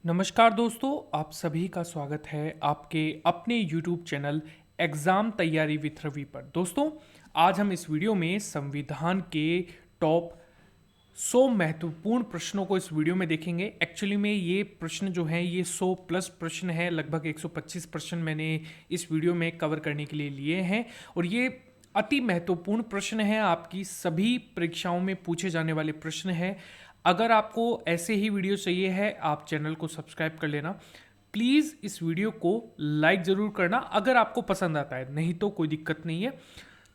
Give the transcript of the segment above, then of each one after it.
नमस्कार दोस्तों, आप सभी का स्वागत है आपके अपने YouTube चैनल एग्ज़ाम तैयारी विथ रवि पर। दोस्तों, आज हम इस वीडियो में संविधान के टॉप 100 महत्वपूर्ण प्रश्नों को इस वीडियो में देखेंगे। एक्चुअली में ये प्रश्न जो हैं ये 100 प्लस प्रश्न है, लगभग 125 प्रश्न मैंने इस वीडियो में कवर करने के लिए लिए हैं और ये अति महत्वपूर्ण प्रश्न है, आपकी सभी परीक्षाओं में पूछे जाने वाले प्रश्न हैं। अगर आपको ऐसे ही वीडियो चाहिए है, आप चैनल को सब्सक्राइब कर लेना। प्लीज़ इस वीडियो को लाइक ज़रूर करना अगर आपको पसंद आता है, नहीं तो कोई दिक्कत नहीं है।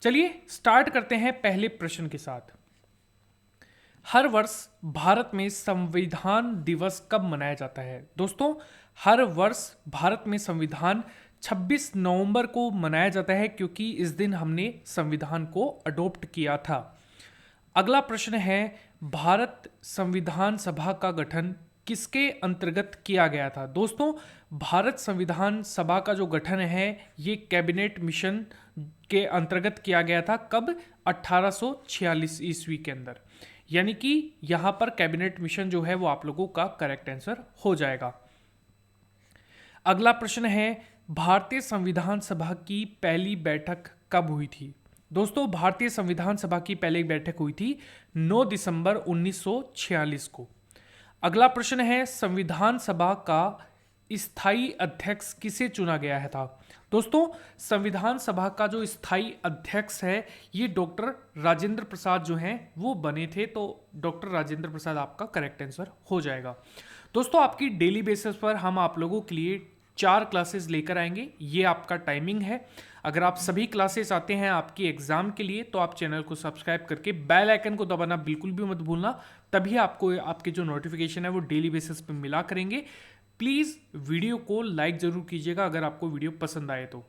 चलिए स्टार्ट करते हैं पहले प्रश्न के साथ। हर वर्ष भारत में संविधान दिवस कब मनाया जाता है? दोस्तों, हर वर्ष भारत में संविधान 26 नवंबर को मनाया जाता है, क्योंकि इस दिन हमने संविधान को अडॉप्ट किया था। अगला प्रश्न है, भारत संविधान सभा का गठन किसके अंतर्गत किया गया था? दोस्तों, भारत संविधान सभा का जो गठन है ये कैबिनेट मिशन के अंतर्गत किया गया था। कब? 1846 ईस्वी के अंदर। यानी कि यहां पर कैबिनेट मिशन जो है वो आप लोगों का करेक्ट आंसर हो जाएगा। अगला प्रश्न है, भारतीय संविधान सभा की पहली बैठक कब हुई थी? दोस्तों, भारतीय संविधान सभा की पहली बैठक हुई थी 9 दिसंबर 1946 को। अगला प्रश्न है, संविधान सभा का स्थायी अध्यक्ष किसे चुना गया है था? दोस्तों, संविधान सभा का जो स्थायी अध्यक्ष है ये डॉक्टर राजेंद्र प्रसाद जो हैं वो बने थे, तो डॉक्टर राजेंद्र प्रसाद आपका करेक्ट आंसर हो जाएगा। दोस्तों, आपकी डेली बेसिस पर हम आप लोगों के लिए 4 क्लासेस लेकर आएंगे, ये आपका टाइमिंग है। अगर आप सभी क्लासेस आते हैं आपकी एग्जाम के लिए तो आप चैनल को सब्सक्राइब करके बेल आइकन को दबाना बिल्कुल भी मत भूलना, तभी आपको आपके जो नोटिफिकेशन है वो डेली बेसिस पे मिला करेंगे। प्लीज वीडियो को लाइक जरूर कीजिएगा अगर आपको वीडियो पसंद आए तो।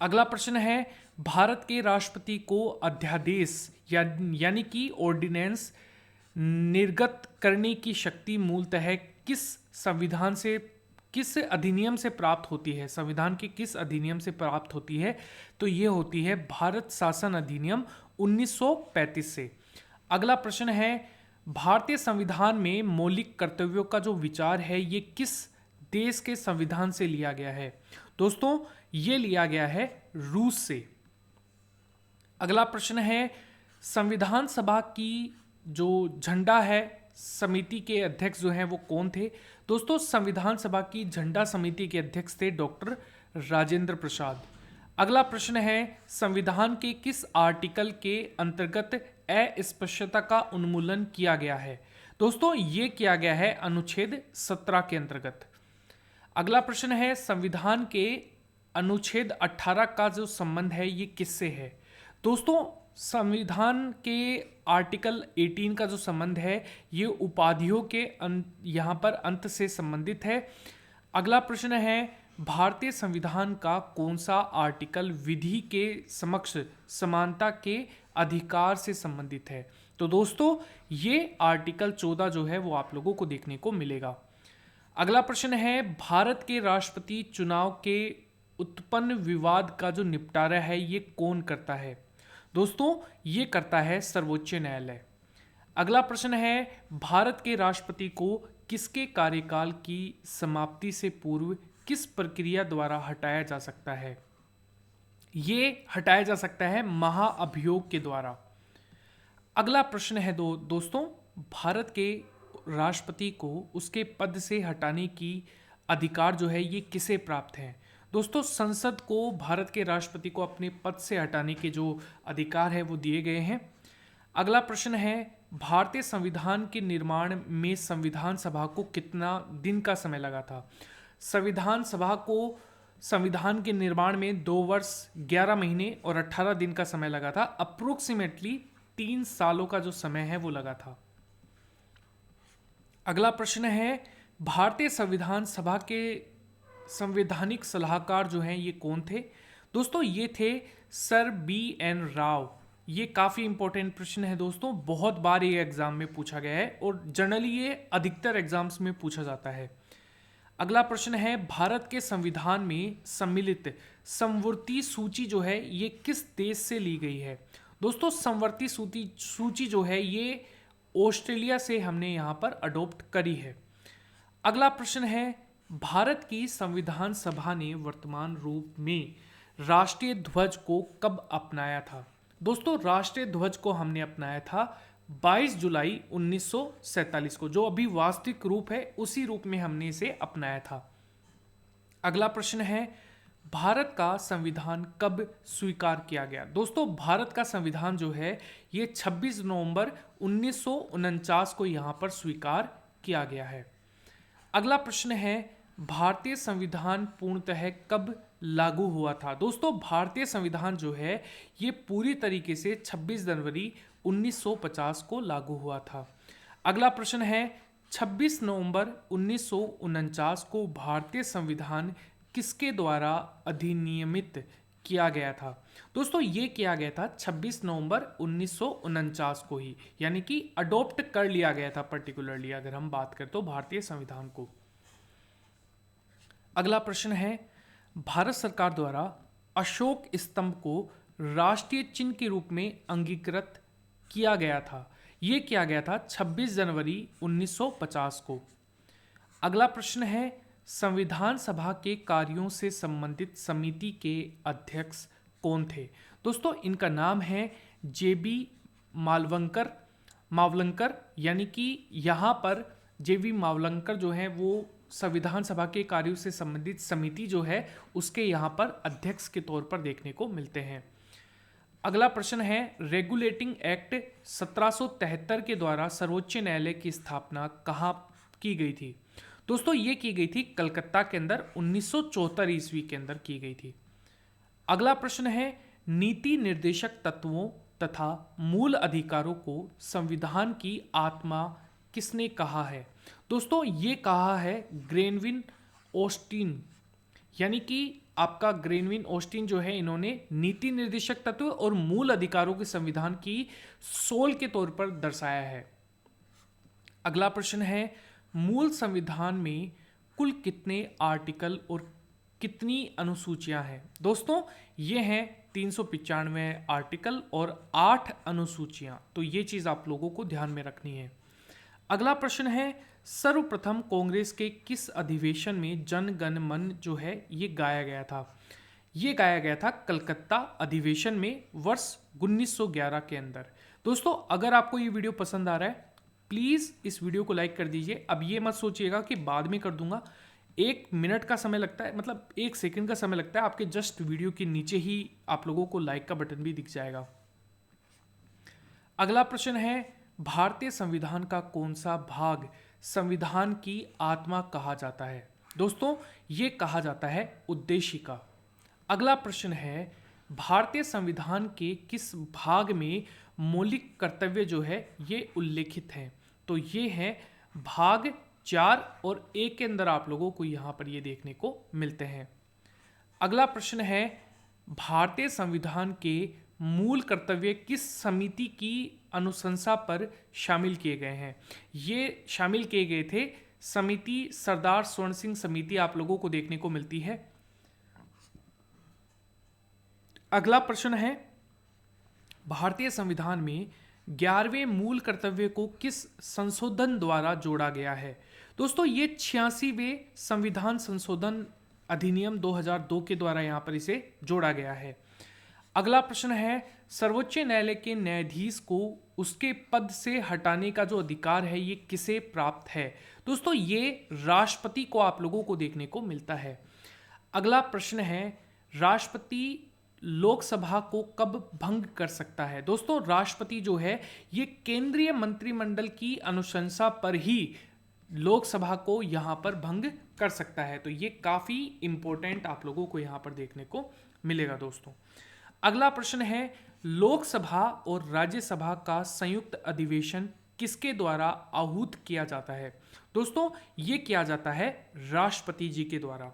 अगला प्रश्न है, भारत के राष्ट्रपति को अध्यादेश यानी कि ऑर्डिनेंस निर्गत करने की शक्ति मूलतः किस अधिनियम से प्राप्त होती है? संविधान के किस अधिनियम से प्राप्त होती है? तो ये होती है भारत शासन अधिनियम 1935 से। अगला प्रश्न है, भारतीय संविधान में मौलिक कर्तव्यों का जो विचार है ये किस देश के संविधान से लिया गया है? दोस्तों, ये लिया गया है रूस से। अगला प्रश्न है, संविधान सभा की जो झंडा है समिति के अध्यक्ष जो हैं वो कौन थे? दोस्तों, संविधान सभा की झंडा समिति के अध्यक्ष थे डॉक्टर राजेंद्र प्रसाद। अगला प्रश्न है, संविधान के किस आर्टिकल के अंतर्गत अस्पृश्यता का उन्मूलन किया गया है? दोस्तों, ये किया गया है अनुच्छेद 17 के अंतर्गत। अगला प्रश्न है, संविधान के अनुच्छेद 18 का जो संबंध है ये किससे है? दोस्तों, संविधान के आर्टिकल 18 का जो संबंध है ये उपाधियों के यहाँ पर अंत से संबंधित है। अगला प्रश्न है, भारतीय संविधान का कौन सा आर्टिकल विधि के समक्ष समानता के अधिकार से संबंधित है? तो दोस्तों, ये आर्टिकल 14 जो है वो आप लोगों को देखने को मिलेगा। अगला प्रश्न है, भारत के राष्ट्रपति चुनाव के उत्पन्न विवाद का जो निपटारा है ये कौन करता है? दोस्तों, ये करता है सर्वोच्च न्यायालय। अगला प्रश्न है, भारत के राष्ट्रपति को किसके कार्यकाल की समाप्ति से पूर्व किस प्रक्रिया द्वारा हटाया जा सकता है? ये हटाया जा सकता है महाअभियोग के द्वारा। अगला प्रश्न है दोस्तों, भारत के राष्ट्रपति को उसके पद से हटाने की अधिकार जो है ये किसे प्राप्त है? दोस्तों, संसद को भारत के राष्ट्रपति को अपने पद से हटाने के जो अधिकार है वो दिए गए हैं। अगला प्रश्न है, भारतीय संविधान के निर्माण में संविधान सभा को कितना दिन का समय लगा था? संविधान सभा को संविधान के निर्माण में 2 वर्ष 11 महीने और 18 दिन का समय लगा था। अप्रोक्सीमेटली 3 सालों का जो समय है वो लगा था। अगला प्रश्न है, भारतीय संविधान सभा के संवैधानिक सलाहकार जो हैं ये कौन थे? दोस्तों, ये थे सर BN राव। ये काफ़ी इंपॉर्टेंट प्रश्न है दोस्तों, बहुत बार ये एग्जाम में पूछा गया है और जनरली ये अधिकतर एग्जाम्स में पूछा जाता है। अगला प्रश्न है, भारत के संविधान में सम्मिलित समवर्ती सूची जो है ये किस देश से ली गई है? दोस्तों, समवर्ती सूची जो है ये ऑस्ट्रेलिया से हमने यहाँ पर अडॉप्ट करी है। अगला प्रश्न है, भारत की संविधान सभा ने वर्तमान रूप में राष्ट्रीय ध्वज को कब अपनाया था? दोस्तों, राष्ट्रीय ध्वज को हमने अपनाया था 22 जुलाई 1947 को, जो अभी वास्तविक रूप है उसी रूप में हमने इसे अपनाया था। अगला प्रश्न है, भारत का संविधान कब स्वीकार किया गया? दोस्तों, भारत का संविधान जो है ये 26 नवंबर 1949 को यहाँ पर स्वीकार किया गया है। अगला प्रश्न है, भारतीय संविधान पूर्णतः कब लागू हुआ था? दोस्तों, भारतीय संविधान जो है ये पूरी तरीके से 26 जनवरी 1950 को लागू हुआ था। अगला प्रश्न है, 26 नवंबर 1949 को भारतीय संविधान किसके द्वारा अधिनियमित किया गया था? दोस्तों, ये किया गया था 26 नवंबर 1949 को ही, यानी कि अडॉप्ट कर लिया गया था पर्टिकुलरली, अगर हम बात करें तो भारतीय संविधान को। अगला प्रश्न है, भारत सरकार द्वारा अशोक स्तंभ को राष्ट्रीय चिन्ह के रूप में अंगीकृत किया गया था। यह किया गया था 26 जनवरी 1950 को। अगला प्रश्न है, संविधान सभा के कार्यों से संबंधित समिति के अध्यक्ष कौन थे? दोस्तों, इनका नाम है जेबी मावलंकर, यानी कि यहाँ पर जेबी मावलंकर जो है वो संविधान सभा के कार्यों से संबंधित समिति जो है उसके यहाँ पर अध्यक्ष के तौर पर देखने को मिलते हैं। अगला प्रश्न है, रेगुलेटिंग एक्ट 1773 के द्वारा सर्वोच्च न्यायालय की स्थापना कहाँ की गई थी? दोस्तों, ये की गई थी कलकत्ता के अंदर 1974 ईस्वी के अंदर की गई थी। अगला प्रश्न है, नीति निर्देशक तत्वों तथा मूल अधिकारों को संविधान की आत्मा किसने कहा है? दोस्तों, ये कहा है ग्रेनविन ऑस्टिन, यानी कि आपका ग्रेनविन ऑस्टिन जो है इन्होंने नीति निर्देशक तत्व और मूल अधिकारों के संविधान की सोल के तौर पर दर्शाया है। अगला प्रश्न है, मूल संविधान में कुल कितने आर्टिकल और कितनी अनुसूचियां हैं? दोस्तों, ये हैं 395 आर्टिकल और 8 अनुसूचियां, तो ये चीज आप लोगों को ध्यान में रखनी है। अगला प्रश्न है, सर्वप्रथम कांग्रेस के किस अधिवेशन में जन गण मन जो है ये गाया गया था? ये गाया गया था कलकत्ता अधिवेशन में वर्ष 1911 के अंदर। दोस्तों, अगर आपको ये वीडियो पसंद आ रहा है प्लीज़ इस वीडियो को लाइक कर दीजिए। अब ये मत सोचिएगा कि बाद में कर दूंगा, 1 मिनट का समय लगता है, मतलब 1 सेकंड का समय लगता है। आपके जस्ट वीडियो के नीचे ही आप लोगों को लाइक का बटन भी दिख जाएगा। अगला प्रश्न है, भारतीय संविधान का कौन सा भाग संविधान की आत्मा कहा जाता है? दोस्तों, ये कहा जाता है उद्देशिका। अगला प्रश्न है, भारतीय संविधान के किस भाग में मौलिक कर्तव्य जो है ये उल्लेखित हैं? तो ये है भाग 4 और 1 के अंदर आप लोगों को यहाँ पर ये देखने को मिलते हैं। अगला प्रश्न है, भारतीय संविधान के मूल कर्तव्य किस समिति की अनुशंसा पर शामिल किए गए हैं? ये शामिल किए गए थे समिति सरदार स्वर्ण सिंह समिति आप लोगों को देखने को मिलती है। अगला प्रश्न है, भारतीय संविधान में 11वें मूल कर्तव्य को किस संशोधन द्वारा जोड़ा गया है? दोस्तों, ये 86वें संविधान संशोधन अधिनियम 2002 के द्वारा यहाँ पर इसे जोड़ा गया है। अगला प्रश्न है, सर्वोच्च न्यायालय के न्यायाधीश को उसके पद से हटाने का जो अधिकार है ये किसे प्राप्त है? दोस्तों, ये राष्ट्रपति को आप लोगों को देखने को मिलता है। अगला प्रश्न है, राष्ट्रपति लोकसभा को कब भंग कर सकता है? दोस्तों, राष्ट्रपति जो है ये केंद्रीय मंत्रिमंडल की अनुशंसा पर ही लोकसभा को यहां पर भंग कर सकता है। तो ये काफी इंपॉर्टेंट आप लोगों को यहां पर देखने को मिलेगा दोस्तों। अगला प्रश्न है, लोकसभा और राज्यसभा का संयुक्त अधिवेशन किसके द्वारा आहूत किया जाता है? दोस्तों, ये किया जाता है राष्ट्रपति जी के द्वारा।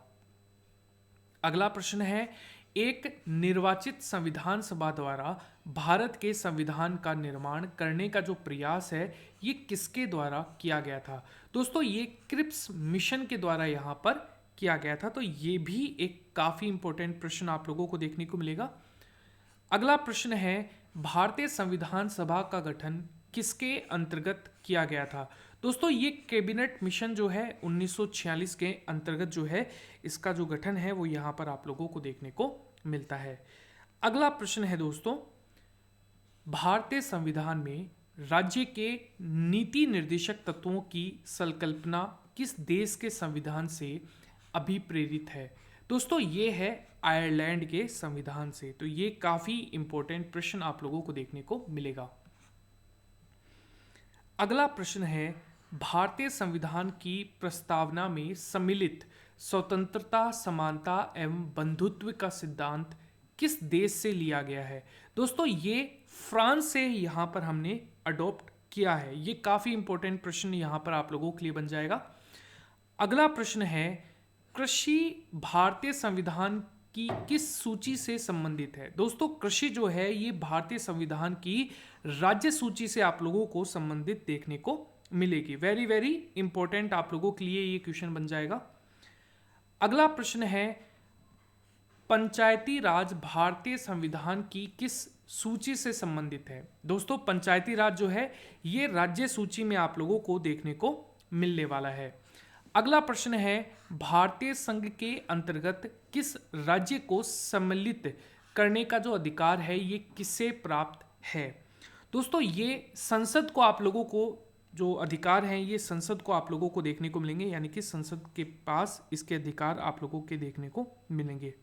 अगला प्रश्न है, एक निर्वाचित संविधान सभा द्वारा भारत के संविधान का निर्माण करने का जो प्रयास है ये किसके द्वारा किया गया था? दोस्तों, ये क्रिप्स मिशन के द्वारा यहाँ पर किया गया था। तो ये भी एक काफी इंपॉर्टेंट प्रश्न आप लोगों को देखने को मिलेगा। अगला प्रश्न है, भारतीय संविधान सभा का गठन किसके अंतर्गत किया गया था? दोस्तों ये कैबिनेट मिशन जो है 1946 के अंतर्गत जो है इसका जो गठन है वो यहाँ पर आप लोगों को देखने को मिलता है। अगला प्रश्न है दोस्तों, भारतीय संविधान में राज्य के नीति निर्देशक तत्वों की संकल्पना किस देश के संविधान से अभिप्रेरित है? दोस्तों ये है आयरलैंड के संविधान से। तो ये काफी इंपॉर्टेंट प्रश्न आप लोगों को देखने को मिलेगा। अगला प्रश्न है, भारतीय संविधान की प्रस्तावना में सम्मिलित स्वतंत्रता, समानता एवं बंधुत्व का सिद्धांत किस देश से लिया गया है? दोस्तों ये फ्रांस से यहाँ पर हमने अडॉप्ट किया है। ये काफी इंपॉर्टेंट प्रश्न यहाँ पर आप लोगों के लिए बन जाएगा। अगला प्रश्न है, कृषि भारतीय संविधान की किस सूची से संबंधित है? दोस्तों कृषि जो है ये भारतीय संविधान की राज्य सूची से आप लोगों को संबंधित देखने को मिलेगी। वेरी वेरी इंपॉर्टेंट आप लोगों के लिए ये क्वेश्चन बन जाएगा। अगला प्रश्न है, पंचायती राज भारतीय संविधान की किस सूची से संबंधित है? दोस्तों पंचायती राज जो है ये राज्य सूची में आप लोगों को देखने को मिलने वाला है। अगला प्रश्न है, भारतीय संघ के अंतर्गत किस राज्य को सम्मिलित करने का जो अधिकार है ये किससे प्राप्त है? दोस्तों ये संसद को आप लोगों को जो अधिकार हैं ये संसद को आप लोगों को देखने को मिलेंगे, यानी कि संसद के पास इसके अधिकार आप लोगों के देखने को मिलेंगे।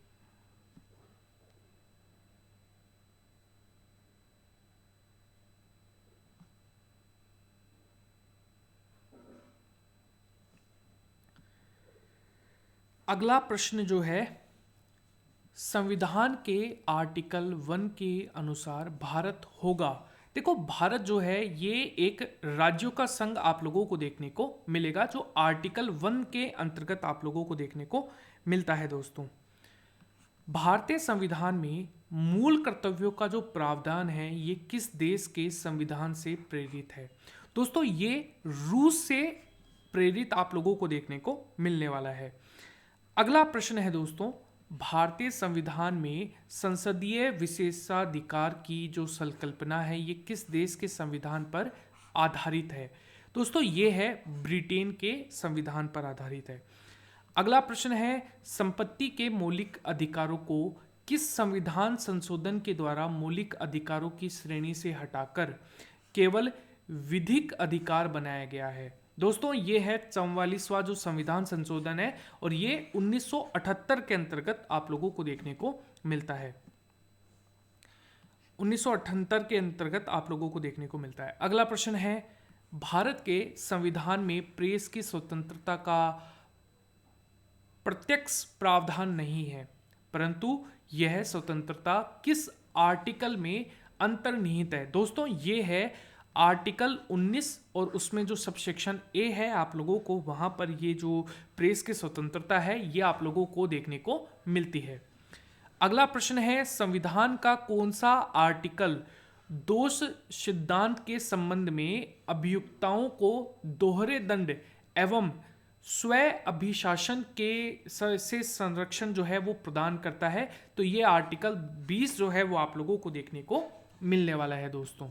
अगला प्रश्न जो है, संविधान के आर्टिकल 1 के अनुसार भारत होगा। देखो भारत जो है ये एक राज्यों का संघ आप लोगों को देखने को मिलेगा, जो आर्टिकल 1 के अंतर्गत आप लोगों को देखने को मिलता है। दोस्तों भारतीय संविधान में मूल कर्तव्यों का जो प्रावधान है ये किस देश के संविधान से प्रेरित है? दोस्तों ये रूस से प्रेरित आप लोगों को देखने को मिलने वाला है। अगला प्रश्न है दोस्तों, भारतीय संविधान में संसदीय विशेषाधिकार की जो संकल्पना है ये किस देश के संविधान पर आधारित है? दोस्तों ये है ब्रिटेन के संविधान पर आधारित है। अगला प्रश्न है, संपत्ति के मौलिक अधिकारों को किस संविधान संशोधन के द्वारा मौलिक अधिकारों की श्रेणी से हटाकर केवल विधिक अधिकार बनाया गया है? दोस्तों ये है 44वां जो संविधान संशोधन है और ये 1978 के अंतर्गत आप लोगों को देखने को मिलता है। 1978 के अंतर्गत आप लोगों को देखने को मिलता है। अगला प्रश्न है, भारत के संविधान में प्रेस की स्वतंत्रता का प्रत्यक्ष प्रावधान नहीं है, परंतु यह स्वतंत्रता किस आर्टिकल में अंतर्निहित है? दोस्तों ये है आर्टिकल 19 और उसमें जो सबसेक्शन ए है आप लोगों को वहां पर ये जो प्रेस की स्वतंत्रता है ये आप लोगों को देखने को मिलती है। अगला प्रश्न है, संविधान का कौन सा आर्टिकल दोष सिद्धांत के संबंध में अभियुक्ताओं को दोहरे दंड एवं स्व अभिशासन के से संरक्षण जो है वो प्रदान करता है? तो ये आर्टिकल 20 जो है वो आप लोगों को देखने को मिलने वाला है। दोस्तों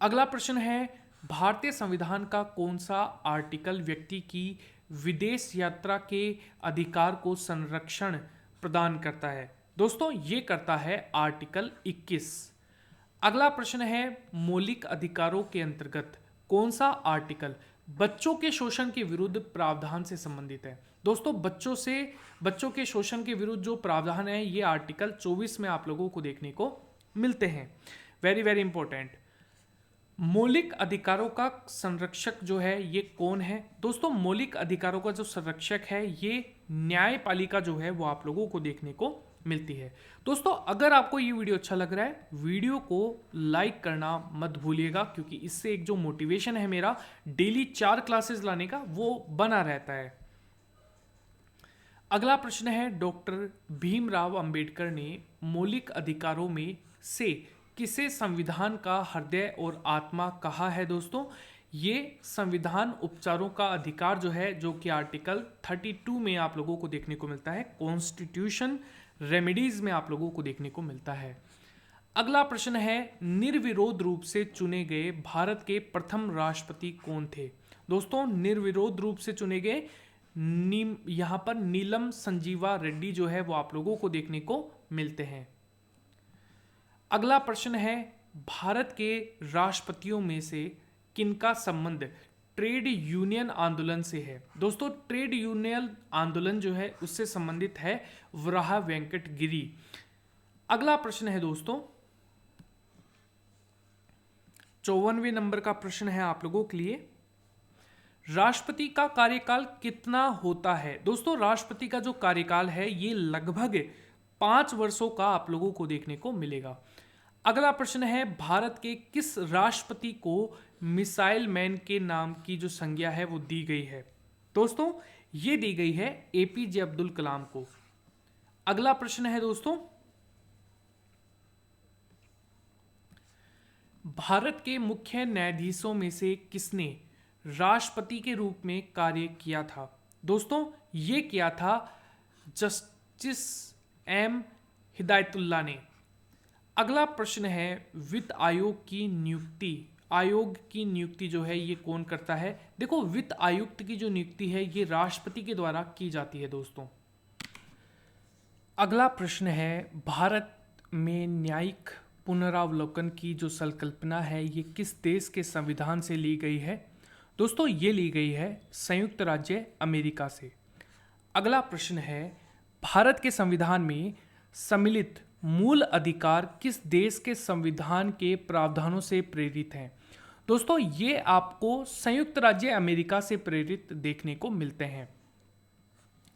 अगला प्रश्न है, भारतीय संविधान का कौन सा आर्टिकल व्यक्ति की विदेश यात्रा के अधिकार को संरक्षण प्रदान करता है? दोस्तों ये करता है आर्टिकल 21। अगला प्रश्न है, मौलिक अधिकारों के अंतर्गत कौन सा आर्टिकल बच्चों के शोषण के विरुद्ध प्रावधान से संबंधित है? दोस्तों बच्चों के शोषण के विरुद्ध जो प्रावधान है ये आर्टिकल 24 में आप लोगों को देखने को मिलते हैं। Very very important. मौलिक अधिकारों का संरक्षक जो है ये कौन है? दोस्तों मौलिक अधिकारों का जो संरक्षक है ये न्यायपालिका जो है वो आप लोगों को देखने को मिलती है। दोस्तों अगर आपको ये वीडियो अच्छा लग रहा है वीडियो को लाइक करना मत भूलिएगा, क्योंकि इससे एक जो मोटिवेशन है मेरा डेली 4 क्लासेस लाने का वो बना रहता है। अगला प्रश्न है, डॉक्टर भीमराव अंबेडकर ने मौलिक अधिकारों में से किसे संविधान का हृदय और आत्मा कहा है? दोस्तों ये संविधान उपचारों का अधिकार जो है, जो कि आर्टिकल 32 में आप लोगों को देखने को मिलता है, कॉन्स्टिट्यूशन रेमेडीज में आप लोगों को देखने को मिलता है। अगला प्रश्न है, निर्विरोध रूप से चुने गए भारत के प्रथम राष्ट्रपति कौन थे? दोस्तों, निर्विरोध रूप से चुने गए यहां पर नीलम संजीवा रेड्डी जो है वो आप लोगों को देखने को मिलते हैं। अगला प्रश्न है, भारत के राष्ट्रपतियों में से किनका संबंध ट्रेड यूनियन आंदोलन से है? दोस्तों, ट्रेड यूनियन आंदोलन जो है उससे संबंधित है वराह वेंकट गिरी। अगला प्रश्न है दोस्तों, 54वें नंबर का प्रश्न है आप लोगों के लिए, राष्ट्रपति का कार्यकाल कितना होता है? दोस्तों, राष्ट्रपति का जो कार्यकाल है ये लगभग 5 वर्षों का आप लोगों को देखने को मिलेगा। अगला प्रश्न है, भारत के किस राष्ट्रपति को मिसाइल मैन के नाम की जो संज्ञा है वो दी गई है? दोस्तों, ये दी गई है एपीजे अब्दुल कलाम को। अगला प्रश्न है दोस्तों, भारत के मुख्य न्यायाधीशों में से किसने राष्ट्रपति के रूप में कार्य किया था? दोस्तों, ये किया था जस्टिस एम हिदायतुल्लाह ने। अगला प्रश्न है, वित्त आयोग की नियुक्ति जो है ये कौन करता है? देखो, वित्त आयुक्त की जो नियुक्ति है ये राष्ट्रपति के द्वारा की जाती है दोस्तों। अगला प्रश्न है, भारत में न्यायिक पुनरावलोकन की जो संकल्पना है ये किस देश के संविधान से ली गई है? दोस्तों, ये ली गई है संयुक्त राज्य अमेरिका से। अगला प्रश्न है, भारत के संविधान में सम्मिलित मूल अधिकार किस देश के संविधान के प्रावधानों से प्रेरित हैं? दोस्तों, ये आपको संयुक्त राज्य अमेरिका से प्रेरित देखने को मिलते हैं।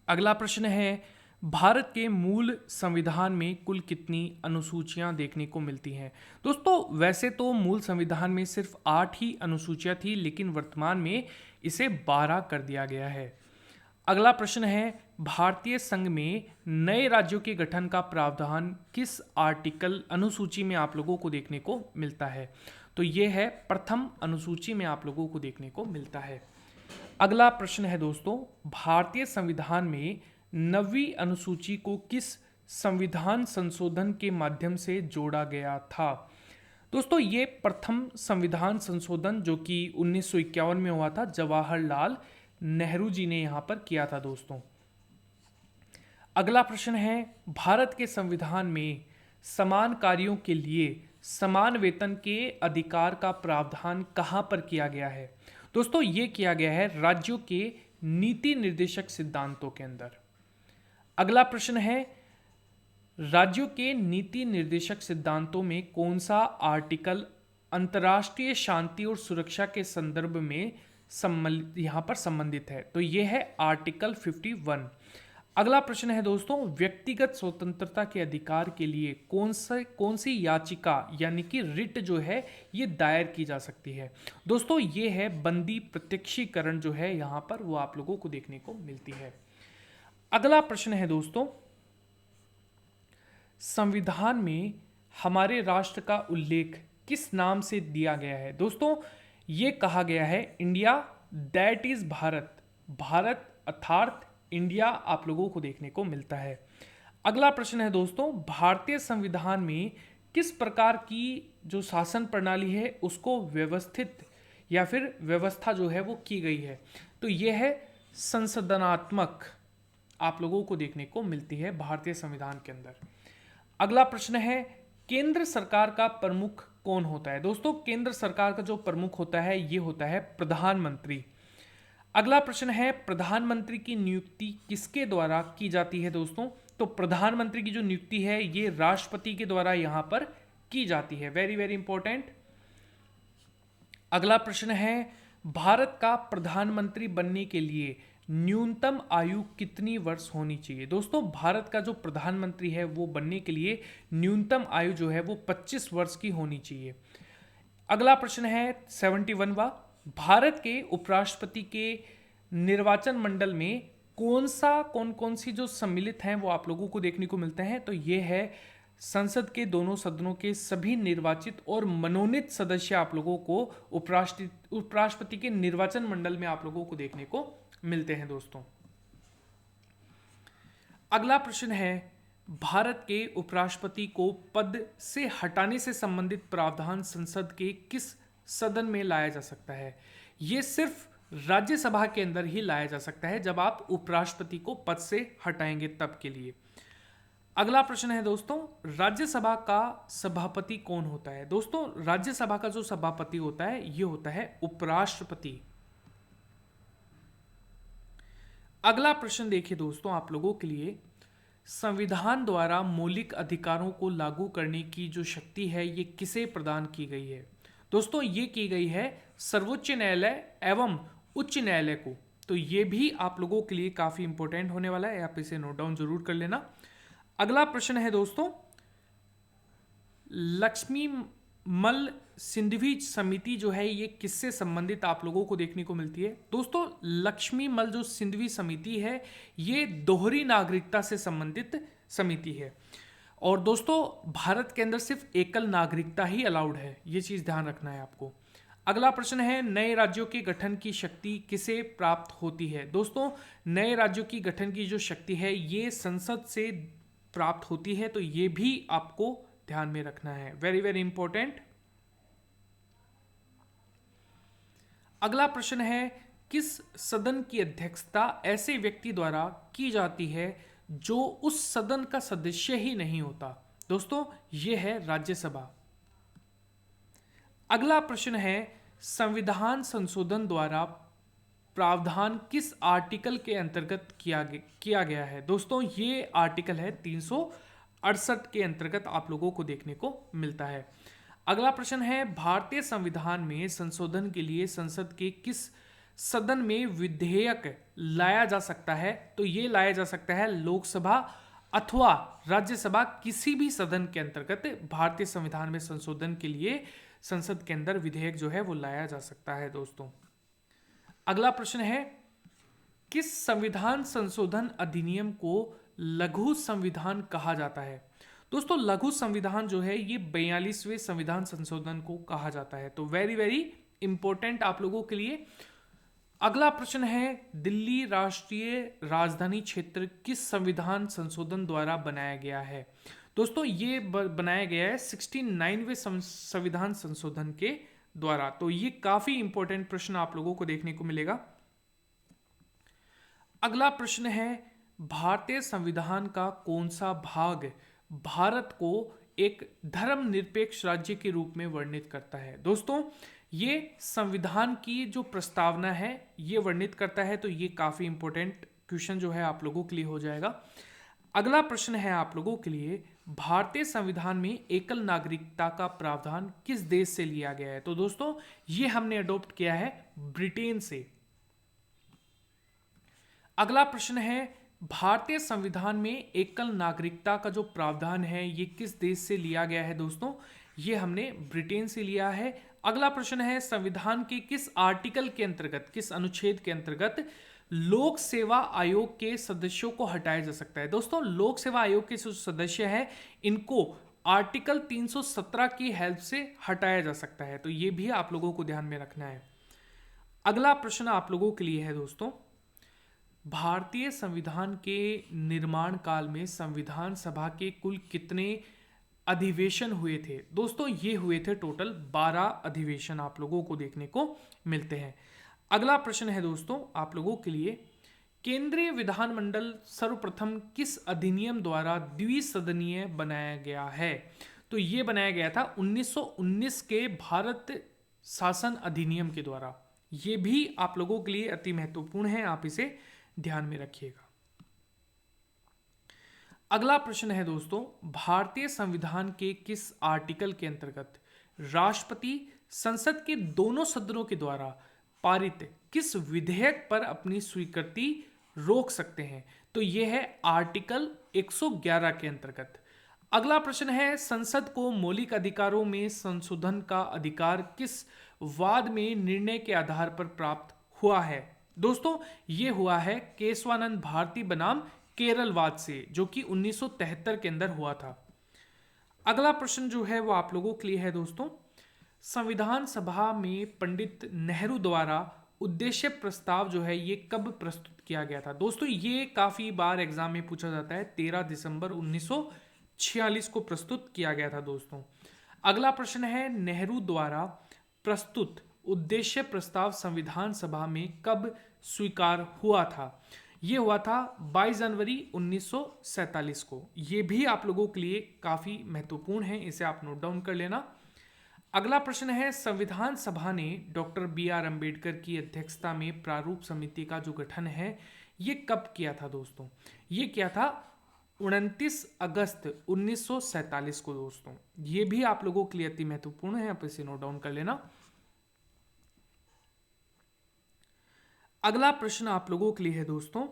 अगला प्रश्न है, भारत के मूल संविधान में कुल कितनी अनुसूचियां देखने को मिलती हैं? दोस्तों, वैसे तो मूल संविधान में सिर्फ 8 ही अनुसूचियां थी, लेकिन वर्तमान में इसे 12 कर दिया गया है। अगला प्रश्न है, भारतीय संघ में नए राज्यों के गठन का प्रावधान किस आर्टिकल अनुसूची में आप लोगों को देखने को मिलता है? तो यह है प्रथम अनुसूची में आप लोगों को देखने को मिलता है। अगला प्रश्न है दोस्तों, भारतीय संविधान में 9वीं अनुसूची को किस संविधान संशोधन के माध्यम से जोड़ा गया था? दोस्तों, ये प्रथम संविधान संशोधन जो कि 1951 में हुआ था, जवाहरलाल नेहरू जी ने यहां पर किया था दोस्तों। अगला प्रश्न है, भारत के संविधान में समान कार्यों के लिए समान वेतन के अधिकार का प्रावधान कहां पर किया गया है? दोस्तों, ये किया गया है राज्यों के नीति निर्देशक सिद्धांतों के अंदर। अगला प्रश्न है, राज्यों के नीति निर्देशक सिद्धांतों में कौन सा आर्टिकल अंतर्राष्ट्रीय शांति और सुरक्षा के संदर्भ में यहां पर संबंधित है? तो यह है आर्टिकल 51। अगला प्रश्न है दोस्तों, व्यक्तिगत स्वतंत्रता के अधिकार के लिए कौन सी याचिका यानी कि रिट जो है ये दायर की जा सकती है? दोस्तों, ये है बंदी प्रत्यक्षीकरण जो है यहां पर वो आप लोगों को देखने को मिलती है। अगला प्रश्न है दोस्तों, संविधान में हमारे राष्ट्र का उल्लेख किस नाम से दिया गया है? दोस्तों, ये कहा गया है India that is Bharat. Bharat अर्थात इंडिया आप लोगों को देखने को मिलता है। अगला प्रश्न है दोस्तों, भारतीय संविधान में किस प्रकार की जो शासन प्रणाली है उसको व्यवस्थित या फिर व्यवस्था जो है वो की गई है? तो यह है संसदनात्मक आप लोगों को देखने को मिलती है भारतीय संविधान के अंदर। अगला प्रश्न है, केंद्र सरकार का प्रमुख कौन होता है? दोस्तों, केंद्र सरकार का जो प्रमुख होता है ये होता है प्रधानमंत्री। अगला प्रश्न है, प्रधानमंत्री की नियुक्ति किसके द्वारा की जाती है? दोस्तों, तो प्रधानमंत्री की जो नियुक्ति है ये राष्ट्रपति के द्वारा यहां पर की जाती है। Very very important. अगला प्रश्न है, भारत का प्रधानमंत्री बनने के लिए न्यूनतम आयु कितनी वर्ष होनी चाहिए? दोस्तों, भारत का जो प्रधानमंत्री है वो बनने के लिए न्यूनतम आयु जो है वो 25 वर्ष की होनी चाहिए। अगला प्रश्न है 71वां, भारत के उपराष्ट्रपति के निर्वाचन मंडल में कौन कौन सी जो सम्मिलित हैं वो आप लोगों को देखने को मिलते हैं? तो ये है संसद के दोनों सदनों के सभी निर्वाचित और मनोनीत सदस्य आप लोगों को उपराष्ट्रपति के निर्वाचन मंडल में आप लोगों को देखने को मिलते हैं दोस्तों। अगला प्रश्न है, भारत के उपराष्ट्रपति को पद से हटाने से संबंधित प्रावधान संसद के किस सदन में लाया जा सकता है? ये सिर्फ राज्यसभा के अंदर ही लाया जा सकता है, जब आप उपराष्ट्रपति को पद से हटाएंगे तब के लिए। अगला प्रश्न है दोस्तों, राज्यसभा का सभापति कौन होता है? दोस्तों, राज्यसभा का जो सभापति होता है ये होता है उपराष्ट्रपति। अगला प्रश्न देखिए दोस्तों आप लोगों के लिए, संविधान द्वारा मौलिक अधिकारों को लागू करने की जो शक्ति है ये किसे प्रदान की गई है? दोस्तों, ये की गई है सर्वोच्च न्यायालय एवं उच्च न्यायालय को। तो ये भी आप लोगों के लिए काफी इंपॉर्टेंट होने वाला है, आप इसे नोट डाउन जरूर कर लेना। अगला प्रश्न है दोस्तों, लक्ष्मीमल सिंधवी समिति जो है ये किससे संबंधित आप लोगों को देखने को मिलती है? दोस्तों, लक्ष्मीमल जो सिंधवी समिति है ये दोहरी नागरिकता से संबंधित समिति है। और दोस्तों, भारत के अंदर सिर्फ एकल नागरिकता ही अलाउड है, ये चीज ध्यान रखना है आपको। अगला प्रश्न है, नए राज्यों के गठन की शक्ति किसे प्राप्त होती है? दोस्तों, नए राज्यों की गठन की जो शक्ति है ये संसद से प्राप्त होती है, तो ये भी आपको ध्यान में रखना है, वेरी वेरी इंपॉर्टेंट। अगला प्रश्न है, किस सदन की अध्यक्षता ऐसे व्यक्ति द्वारा की जाती है जो उस सदन का सदस्य ही नहीं होता? दोस्तों, यह है राज्यसभा। अगला प्रश्न है, संविधान संशोधन द्वारा प्रावधान किस आर्टिकल के अंतर्गत किया गया है? दोस्तों, ये आर्टिकल है 368 के अंतर्गत आप लोगों को देखने को मिलता है। अगला प्रश्न है, भारतीय संविधान में संशोधन के लिए संसद के किस सदन में विधेयक लाया जा सकता है? तो ये लाया जा सकता है लोकसभा अथवा राज्यसभा, किसी भी सदन के अंतर्गत भारतीय संविधान में संशोधन के लिए संसद के अंदर विधेयक जो है वो लाया जा सकता है दोस्तों। अगला प्रश्न है, किस संविधान संशोधन अधिनियम को लघु संविधान कहा जाता है? दोस्तों, लघु संविधान जो है ये 42वें संविधान संशोधन को कहा जाता है, तो वेरी वेरी इंपॉर्टेंट आप लोगों के लिए। अगला प्रश्न है, दिल्ली राष्ट्रीय राजधानी क्षेत्र किस संविधान संशोधन द्वारा बनाया गया है? दोस्तों, ये बनाया गया है 69वें संविधान संशोधन के द्वारा, तो ये काफी इंपॉर्टेंट प्रश्न आप लोगों को देखने को मिलेगा। अगला प्रश्न है, भारतीय संविधान का कौन सा भाग भारत को एक धर्मनिरपेक्ष राज्य के रूप में वर्णित करता है? दोस्तों, ये संविधान की जो प्रस्तावना है ये वर्णित करता है, तो ये काफी इंपॉर्टेंट क्वेश्चन जो है आप लोगों के लिए हो जाएगा। अगला प्रश्न है आप लोगों के लिए, भारतीय संविधान में एकल नागरिकता का प्रावधान किस देश से लिया गया है? तो दोस्तों, ये हमने अडॉप्ट किया है ब्रिटेन से। अगला प्रश्न है, भारतीय संविधान में एकल नागरिकता का जो प्रावधान है ये किस देश से लिया गया है? दोस्तों, ये हमने ब्रिटेन से लिया है। अगला प्रश्न है, संविधान के किस आर्टिकल के अंतर्गत, किस अनुच्छेद के अंतर्गत लोक सेवा आयोग के सदस्यों को हटाया जा सकता है? दोस्तों, लोक सेवा आयोग के जो सदस्य हैं इनको आर्टिकल 317 की हेल्प से हटाया जा सकता है, तो ये भी आप लोगों को ध्यान में रखना है। अगला प्रश्न आप लोगों के लिए है दोस्तों, भारतीय संविधान के निर्माण काल में संविधान सभा के कुल कितने अधिवेशन हुए थे? दोस्तों, ये हुए थे टोटल 12 अधिवेशन आप लोगों को देखने को मिलते हैं। अगला प्रश्न है दोस्तों आप लोगों के लिए, केंद्रीय विधानमंडल सर्वप्रथम किस अधिनियम द्वारा द्विसदनीय बनाया गया है? तो ये बनाया गया था 1919 के भारत शासन अधिनियम के द्वारा। ये भी आप लोगों के लिए अति महत्वपूर्ण है, आप इसे ध्यान में रखिएगा। अगला प्रश्न है दोस्तों, भारतीय संविधान के किस आर्टिकल के अंतर्गत राष्ट्रपति संसद के दोनों सदनों के द्वारा पारित किस विधेयक पर अपनी स्वीकृति रोक सकते हैं? तो यह है आर्टिकल 111 के अंतर्गत। अगला प्रश्न है, संसद को मौलिक अधिकारों में संशोधन का अधिकार किस वाद में निर्णय के आधार पर प्राप्त हुआ है? दोस्तों, यह हुआ है केशवानंद भारती बनाम केरलवाद से, जो कि 1973 के अंदर हुआ था। अगला प्रश्न जो है वो आप लोगों के लिए है दोस्तों, संविधान सभा में पंडित नेहरू द्वारा उद्देश्य प्रस्ताव जो है ये कब प्रस्तुत किया गया था? दोस्तों ये काफी बार एग्जाम में पूछा जाता है, 13 दिसंबर 1946 को प्रस्तुत किया गया था दोस्तों। अगला प्रश्न है, नेहरू द्वारा प्रस्तुत उद्देश्य प्रस्ताव संविधान सभा में कब स्वीकार हुआ था? ये हुआ था 22 जनवरी 1947 को। ये भी आप लोगों के लिए काफी महत्वपूर्ण है, इसे आप नोट डाउन कर लेना। अगला प्रश्न है, संविधान सभा ने डॉक्टर बी.आर. अंबेडकर की अध्यक्षता में प्रारूप समिति का जो गठन है ये कब किया था दोस्तों? ये किया था 29 अगस्त 1947 को दोस्तों। ये भी आप लोगों के लिए अति महत्वपूर्ण है, आप इसे नोट डाउन कर लेना। अगला प्रश्न आप लोगों के लिए है दोस्तों,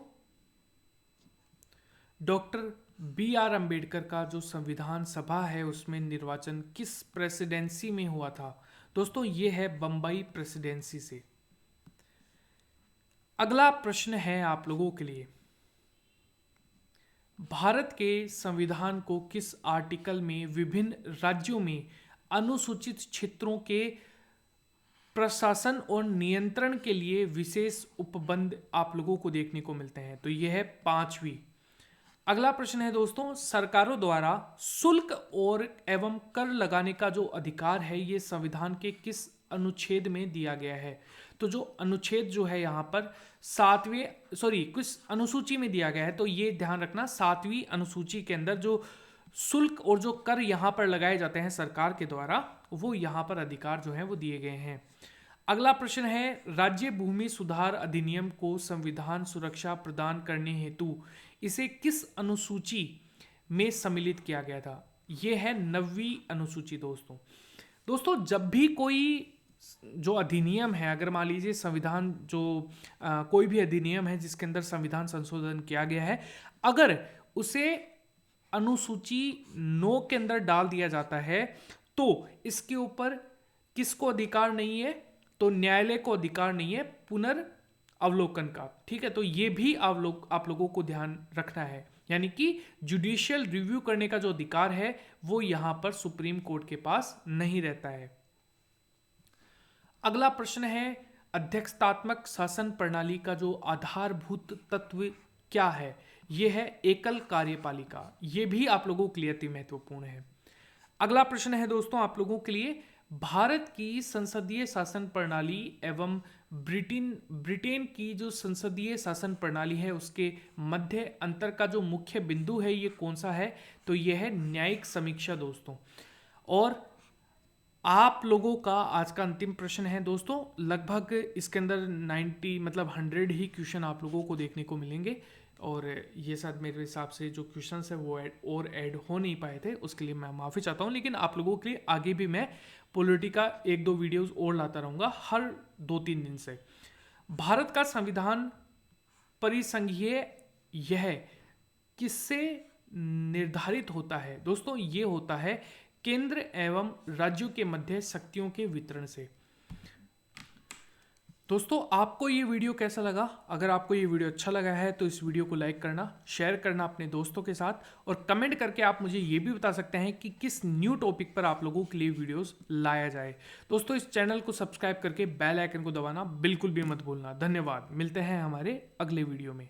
डॉक्टर बी.आर. अंबेडकर का जो संविधान सभा है उसमें निर्वाचन किस प्रेसिडेंसी में हुआ था? दोस्तों ये है बंबई प्रेसिडेंसी से। अगला प्रश्न है आप लोगों के लिए, भारत के संविधान को किस आर्टिकल में विभिन्न राज्यों में अनुसूचित क्षेत्रों के प्रशासन और नियंत्रण के लिए विशेष उपबंध आप लोगों को देखने को मिलते हैं? तो यह है 5वीं। अगला प्रश्न है दोस्तों, सरकारों द्वारा शुल्क और एवं कर लगाने का जो अधिकार है ये संविधान के किस अनुच्छेद में दिया गया है? तो जो अनुच्छेद जो है यहाँ पर किस अनुसूची में दिया गया है, तो ये ध्यान रखना 7वीं अनुसूची के अंदर जो शुल्क और जो कर यहाँ पर लगाए जाते हैं सरकार के द्वारा, वो यहाँ पर अधिकार जो है वो दिए गए हैं। अगला प्रश्न है, राज्य भूमि सुधार अधिनियम को संविधान सुरक्षा प्रदान करने हेतु इसे किस अनुसूची में सम्मिलित किया गया था? यह है 9वीं अनुसूची दोस्तों। जब भी कोई जो अधिनियम है, अगर मान लीजिए संविधान कोई भी अधिनियम है जिसके अंदर संविधान संशोधन किया गया है, अगर उसे अनुसूची 9 के अंदर डाल दिया जाता है तो इसके ऊपर किसको अधिकार नहीं है? तो न्यायालय को अधिकार नहीं है पुनर्अवलोकन का। ठीक है, तो ये भी आप लोगों को ध्यान रखना है, यानी कि जुडिशियल रिव्यू करने का जो अधिकार है वो यहां पर सुप्रीम कोर्ट के पास नहीं रहता है। अगला प्रश्न है, अध्यक्षतात्मक शासन प्रणाली का जो आधारभूत तत्व क्या है? यह है एकल कार्यपालिका। यह भी आप लोगों के लिए अति महत्वपूर्ण है। अगला प्रश्न है दोस्तों आप लोगों के लिए, भारत की संसदीय शासन प्रणाली एवं ब्रिटेन की जो संसदीय शासन प्रणाली है उसके मध्य अंतर का जो मुख्य बिंदु है ये कौन सा है? तो यह है न्यायिक समीक्षा दोस्तों। और आप लोगों का आज का अंतिम प्रश्न है दोस्तों, लगभग इसके अंदर 100 ही क्वेश्चन आप लोगों को देखने को मिलेंगे, और ये शायद मेरे हिसाब से जो क्वेश्चंस है वो ऐड हो नहीं पाए थे, उसके लिए मैं माफ़ी चाहता हूँ। लेकिन आप लोगों के लिए आगे भी मैं पॉलिटी का 1-2 वीडियोस और लाता रहूँगा हर 2-3 दिन से। भारत का संविधान परिसंघीय यह किससे निर्धारित होता है? दोस्तों ये होता है केंद्र एवं राज्यों के मध्य शक्तियों के वितरण से। दोस्तों आपको ये वीडियो कैसा लगा? अगर आपको ये वीडियो अच्छा लगा है तो इस वीडियो को लाइक करना, शेयर करना अपने दोस्तों के साथ, और कमेंट करके आप मुझे ये भी बता सकते हैं कि किस न्यू टॉपिक पर आप लोगों के लिए वीडियोस लाया जाए। दोस्तों इस चैनल को सब्सक्राइब करके बेल आइकन को दबाना बिल्कुल भी मत भूलना। धन्यवाद, मिलते हैं हमारे अगले वीडियो में।